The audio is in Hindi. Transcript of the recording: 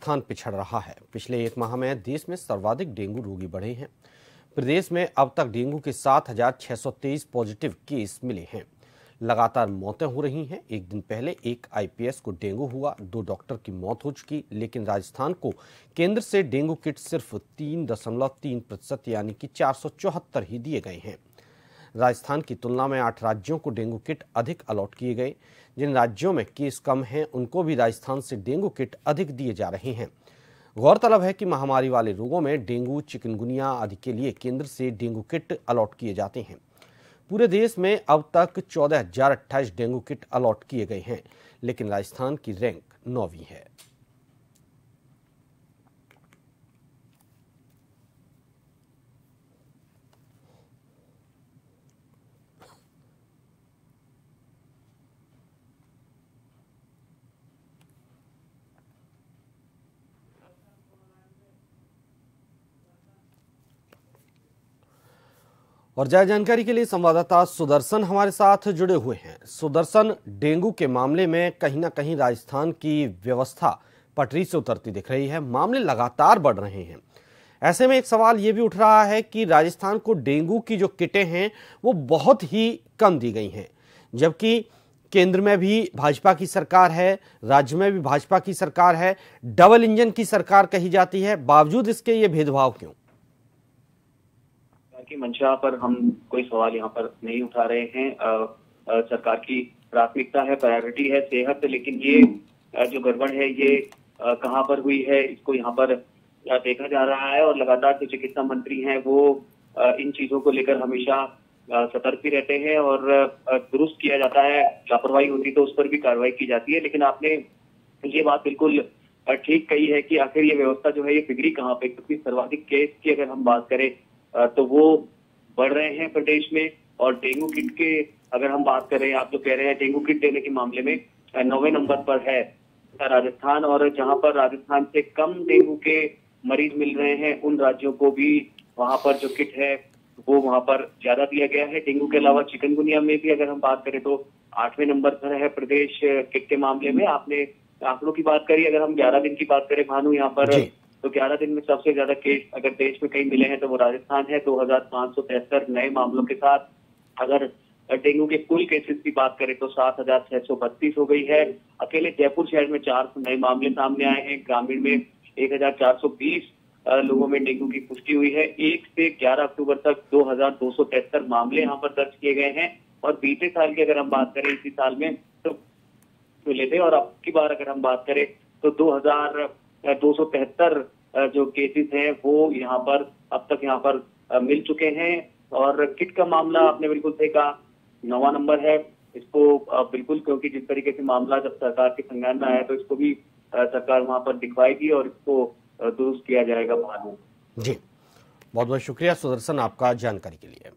राजस्थान पिछड़ रहा है। पिछले एक माह में देश में सर्वाधिक डेंगू रोगी बढ़े हैं। प्रदेश में अब तक डेंगू के 7,623 पॉजिटिव केस मिले हैं। लगातार मौतें हो रही हैं। एक दिन पहले एक आईपीएस को डेंगू हुआ, 2 डॉक्टर की मौत हो चुकी, लेकिन राजस्थान को केंद्र से डेंगू किट सिर्फ 3.3% यानी कि 474 ही दिए गए हैं। राजस्थान की तुलना में 8 राज्यों को डेंगू किट अधिक अलॉट किए गए। जिन राज्यों में केस कम हैं उनको भी राजस्थान से डेंगू किट अधिक दिए जा रहे हैं। गौरतलब है कि महामारी वाले रोगों में डेंगू, चिकनगुनिया आदि के लिए केंद्र से डेंगू किट अलॉट किए जाते हैं। पूरे देश में अब तक 14,028 डेंगू किट अलॉट किए गए हैं, लेकिन राजस्थान की रैंक 9वीं है। और ज्यादा जानकारी के लिए संवाददाता सुदर्शन हमारे साथ जुड़े हुए हैं। सुदर्शन, डेंगू के मामले में कहीं ना कहीं राजस्थान की व्यवस्था पटरी से उतरती दिख रही है। मामले लगातार बढ़ रहे हैं। ऐसे में एक सवाल ये भी उठ रहा है कि राजस्थान को डेंगू की जो किटें हैं वो बहुत ही कम दी गई हैं, जबकि केंद्र में भी भाजपा की सरकार है, राज्य में भी भाजपा की सरकार है, डबल इंजन की सरकार कही जाती है। बावजूद इसके ये भेदभाव क्यों? की मंशा पर हम कोई सवाल यहाँ पर नहीं उठा रहे हैं। सरकार की प्राथमिकता है, प्रायोरिटी है सेहत, लेकिन ये जो गड़बड़ है ये कहाँ पर हुई है इसको यहाँ पर देखा जा रहा है। और लगातार जो चिकित्सा मंत्री हैं वो इन चीजों को लेकर हमेशा सतर्क भी रहते हैं और दुरुस्त किया जाता है। लापरवाही होती तो उस पर भी कार्रवाई की जाती है। लेकिन आपने ये बात बिल्कुल ठीक कही है कि आखिर ये व्यवस्था जो है ये बिगड़ी कहाँ पे, क्योंकि सर्वाधिक केस की अगर हम बात करें तो वो बढ़ रहे हैं प्रदेश में। और डेंगू किट के अगर हम बात करें, आप जो कह रहे हैं डेंगू किट देने के मामले में 9वें नंबर पर है राजस्थान। और जहां पर राजस्थान से कम डेंगू के मरीज मिल रहे हैं उन राज्यों को भी वहां पर जो किट है वो वहां पर ज्यादा दिया गया है। डेंगू के अलावा चिकनगुनिया में भी अगर हम बात करें तो 8वें नंबर पर है प्रदेश किट के मामले में। आपने आंकड़ों की बात करी, अगर हम 11 दिन की बात करें भानु यहाँ पर, तो 11 दिन में सबसे ज्यादा केस अगर देश में कहीं मिले हैं तो वो राजस्थान है, 2,573 नए मामलों के साथ। अगर डेंगू के कुल केसेस की बात करें तो 7,632 हो गई है। अकेले जयपुर शहर में 400 नए मामले सामने आए हैं। ग्रामीण में 1,420 लोगों में डेंगू की पुष्टि हुई है। 1 से 11 अक्टूबर तक 2,273 मामले यहाँ पर दर्ज किए गए हैं। और बीते साल की अगर हम बात करें, इसी साल में तो मिले थे, और अब की बार अगर हम बात करें तो 2,273 जो केसेस हैं वो यहाँ पर अब तक यहाँ पर मिल चुके हैं। और किट का मामला आपने बिल्कुल सही कहा, 9वां नंबर है। इसको बिल्कुल, क्योंकि जिस तरीके से मामला जब सरकार के संज्ञान में आया तो इसको भी सरकार वहां पर दिखवाएगी और इसको दुरुस्त किया जाएगा बाद में। जी, बहुत बहुत शुक्रिया सुदर्शन आपका जानकारी के लिए।